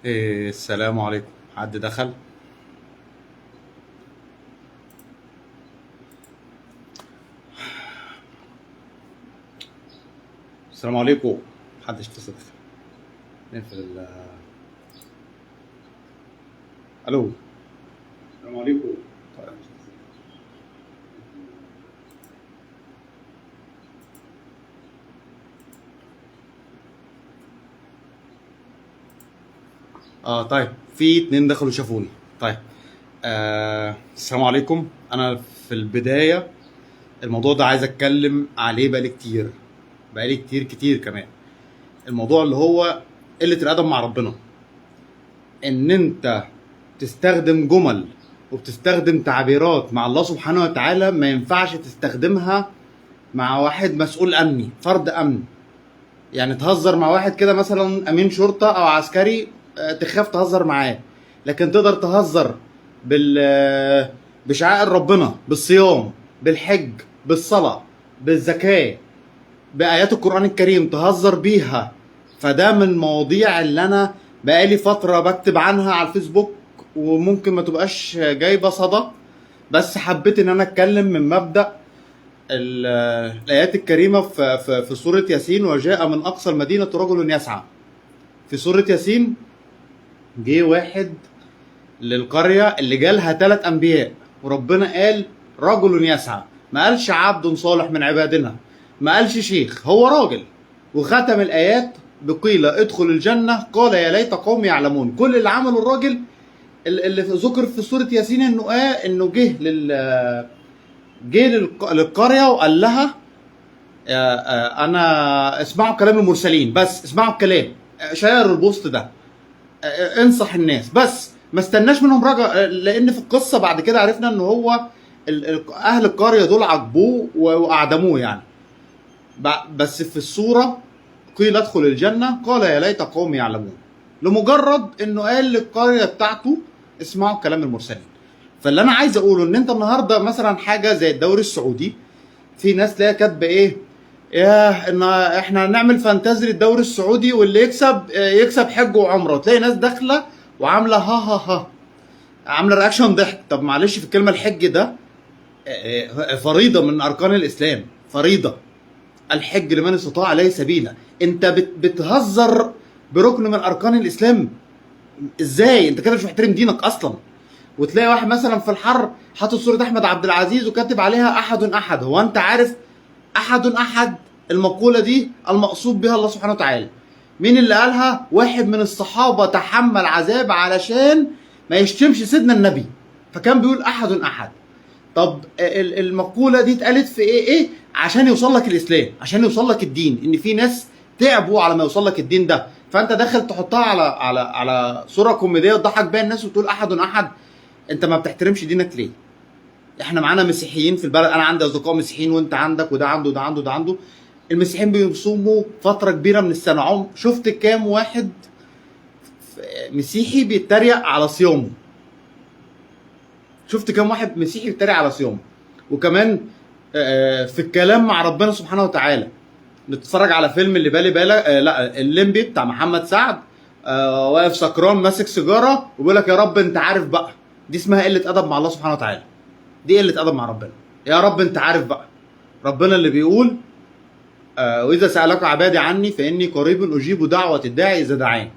السلام عليكم. حد دخل؟ السلام عليكم. محدش لسه دخل. نقفل الو. السلام عليكم. طيب. طيب، في اتنين دخلوا شافوني. طيب. السلام عليكم. انا في البداية الموضوع ده عايز اتكلم عليه بقالي كتير، بقالي كتير كتير كمان. الموضوع اللي هو قلة الادب مع ربنا، ان انت تستخدم جمل وبتستخدم تعبيرات مع الله سبحانه وتعالى ما ينفعش تستخدمها مع واحد مسؤول امني، فرد امن. يعني تهزر مع واحد كده مثلا امين شرطه او عسكري، تخاف تهزر معاه. لكن تقدر تهزر بشعائر ربنا، بالصيام، بالحج، بالصلاه، بالزكاه، بايات القران الكريم، تهزر بيها. فده من المواضيع اللي انا بقالي فتره بكتب عنها على الفيسبوك، وممكن ما تبقاش جايبه صدى، بس حبيت ان انا اتكلم من مبدأ الآيات الكريمة في سورة ياسين. وجاء من أقصى المدينة رجل يسعى. في سورة ياسين جه واحد للقرية اللي جالها 3 أنبياء، وربنا قال رجل يسعى، ما قالش عبد صالح من عبادنا، ما قالش شيخ، هو راجل. وختم الآيات بقيل ادخل الجنة قال يا ليت قومي يعلمون. كل اللي عمله الراجل اللي ذكر في سورة ياسين انه جه للقرية وقال لها انا اسمعوا كلام المرسلين، بس اسمعوا الكلام، شير البوست ده، انصح الناس، بس ما استناش منهم رجع. لان في القصه بعد كده عرفنا ان هو اهل القريه دول عجبوه واعدموه يعني. بس في الصوره قيل ادخل الجنه قال يا ليت قومي يعلمون، لمجرد انه قال للقريه بتاعته اسمعوا كلام المرسلين. فاللي انا عايز اقوله ان انت النهارده مثلا حاجه زي الدوري السعودي، في ناس تلاقيها كاتبه ايه، ياه ان احنا هنعمل فانتازي للدوري السعودي واللي يكسب حج وعمره. تلاقي ناس داخله وعامله ها ها ها، عامله رياكشن ضحك. طب معلش في الكلمه، الحج ده فريضه من اركان الاسلام، فريضه. الحج لمن استطاع اليه سبيلا. انت بتهزر بركن من اركان الاسلام. ازاي انت كده مش محترم دينك اصلا؟ وتلاقي واحد مثلا في الحر حاطط صوره احمد عبد العزيز وكاتب عليها احد احد. هو انت عارف احد احد المقوله دي المقصود بها الله سبحانه وتعالى؟ مين اللي قالها؟ واحد من الصحابه تحمل عذاب علشان ما يشتمش سيدنا النبي، فكان بيقول احد احد. طب المقوله دي اتقالت في ايه عشان يوصل لك الاسلام، عشان يوصل لك الدين، ان في ناس تعبوا على ما يوصل لك الدين ده. فانت داخل تحطها على صوره كوميديه وتضحك بيها الناس وتقول احد احد. انت ما بتحترمش دينك ليه؟ احنا معانا مسيحيين في البلد، انا عندي اصدقاء مسيحيين وانت عندك، وده عنده وده عنده وده عنده. المسيحيين بيصوموا فتره كبيره من السنه. شفت كام واحد مسيحي بيتريق على صيامه؟ شفت كام واحد مسيحي بيتريق على صيامه؟ وكمان في الكلام مع ربنا سبحانه وتعالى، نتفرج على فيلم اللي بالي بالك، لا، الليمبي بتاع محمد سعد، واقف سكران ماسك سيجاره وبيقول لك يا رب انت عارف بقى. دي اسمها قله ادب مع الله سبحانه وتعالى، دي قله ادب مع ربنا. يا رب انت عارف بقى. ربنا اللي بيقول واذا سالك عبادي عني فاني قريب اجيب دعوه الداعي اذا دعاني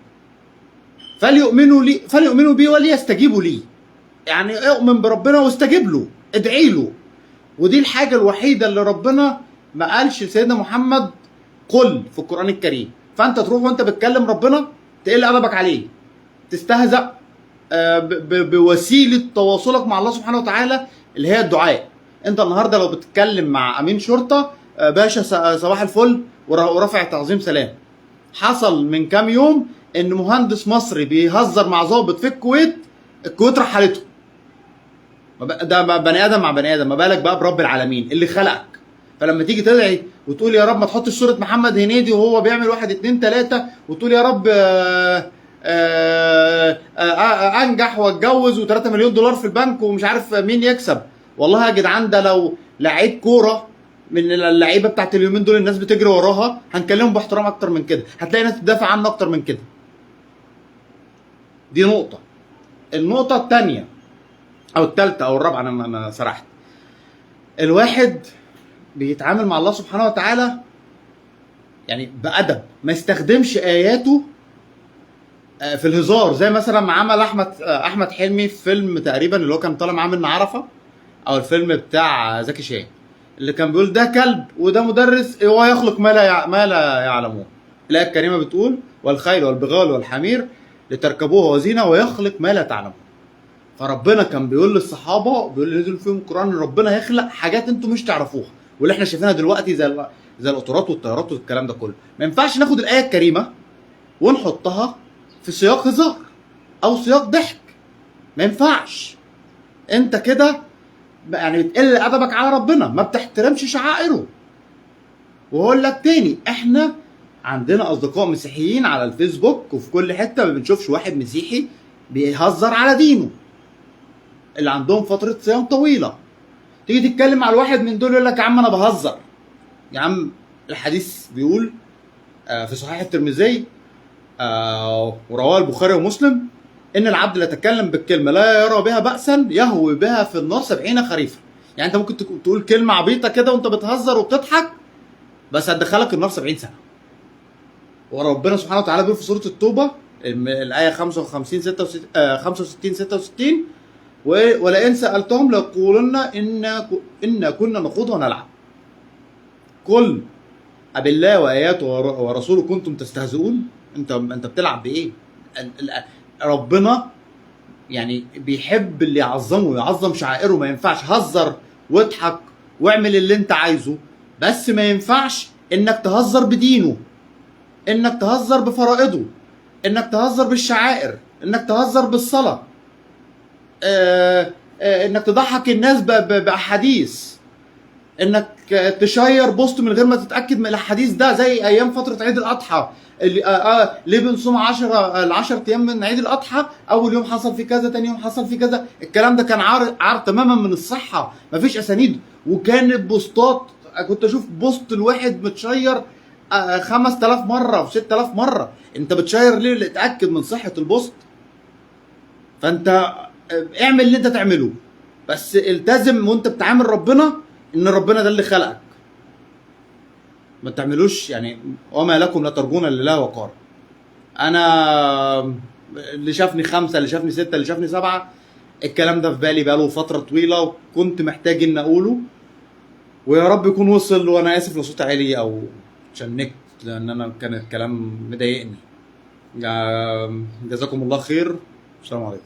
فليؤمنوا بي وليستجيبوا لي. يعني اؤمن بربنا واستجيب له، ادعي له. ودي الحاجه الوحيده اللي ربنا ما قالش لسيدنا محمد قل في القران الكريم. فانت تروح وانت بتكلم ربنا تقل ادبك عليه، تستهزأ بوسيله تواصلك مع الله سبحانه وتعالى اللي هي الدعاء. انت النهارده لو بتتكلم مع امين شرطه، باشا صباح الفل ورافع تعظيم سلام. حصل من كام يوم ان مهندس مصري بيهزر مع ضابط في الكويت، الكويت رحلته. ده بني ادم مع بني ادم، ما بالك بقى برب العالمين اللي خلقك. فلما تيجي تدعي وتقول يا رب ما تحطش صوره محمد هنيدي وهو بيعمل 1 2 3، وتقول يا رب انجح واتجوز و3 مليون دولار في البنك ومش عارف مين يكسب. والله يا جدعان ده لو لعيب كوره من اللعيبه بتاعت اليومين دول الناس بتجري وراها، هنكلمهم باحترام اكتر من كده، هتلاقي ناس تدافع عنه اكتر من كده. دي نقطه. النقطه الثانيه او الثالثه او الرابعه، انا سرحت. الواحد بيتعامل مع الله سبحانه وتعالى يعني بأدب، ما يستخدمش آياته في الهزار، زي مثلا ما عمل احمد حلمي في فيلم تقريبا اللي هو كان طالع معاه من عرفه، او الفيلم بتاع زكي شان اللي كان بيقول ده كلب وده مدرس هو يخلق ما لا يعلمون. الآية الكريمة بتقول والخيل والبغال والحمير لتركبوها وزينة ويخلق ما لا تعلمون. فربنا كان بيقول للصحابة، بيقول اللي نزل فيهم القرآن ان ربنا هيخلق حاجات انتم مش تعرفوها، واللي احنا شايفينها دلوقتي زي القطارات والطيارات والكلام ده كله. ما ينفعش ناخد الآية الكريمة ونحطها في سياق هزار او سياق ضحك، ما ينفعش. انت كده يعني بتقل ادبك على ربنا، ما بتحترمش شعائره. وهقول لك تاني، احنا عندنا اصدقاء مسيحيين على الفيسبوك وفي كل حته، ما بنشوفش واحد مسيحي بيهزر على دينه، اللي عندهم فتره صيام طويله. تيجي تتكلم على الواحد من دول يقول لك يا عم انا بهزر. يا عم الحديث بيقول في صحيح الترمذي ورواه البخاري ومسلم ان العبد لا يتكلم بالكلمه لا يرى بها باسا يهوي بها في النار 70 خريفا. يعني انت ممكن تقول كلمه عبيطه كده وانت بتهزر وبتضحك، بس هتدخلك النار 70 سنه. وربنا سبحانه وتعالى بيقول في سوره التوبه الايه 55 65 66 ولئن سالتهم ليقولن ان كنا نخوض ونلعب. قل أبالله وآياته ورسوله كنتم تستهزئون. انت بتلعب بايه؟ ربنا يعني بيحب اللي يعظمه ويعظم شعائره. ما ينفعش هزر واضحك واعمل اللي انت عايزه، بس ما ينفعش انك تهزر بدينه، انك تهزر بفرائضه، انك تهزر بالشعائر، انك تهزر بالصلاة، انك تضحك الناس باحاديث، انك تشير بوست من غير ما تتاكد من الحديث ده، زي ايام فتره عيد الاضحى اللي ليه بنصوم 10 ايام من عيد الاضحى، اول يوم حصل فيه كذا، تاني يوم حصل فيه كذا. الكلام ده كان عار تماما من الصحه، مفيش اسانيد. وكانت بوستات، كنت اشوف بوست الواحد متشير 5000 مره و6000 مره. انت بتشير ليه؟ اتاكد من صحه البوست. فانت اعمل اللي انت تعمله، بس التزم وانت بتعامل ربنا ان ربنا ده اللي خلقك. ما تعملوش يعني وما لكم لا ترجون لله وقار. انا اللي شافني 5، اللي شافني 6، اللي شافني 7، الكلام ده في بالي بقاله فتره طويله وكنت محتاج ان اقوله، ويا رب يكون وصل. وانا اسف لو صوتي عالي او شنكت، لان انا كان الكلام مضايقني. جزاكم الله خير، السلام عليكم.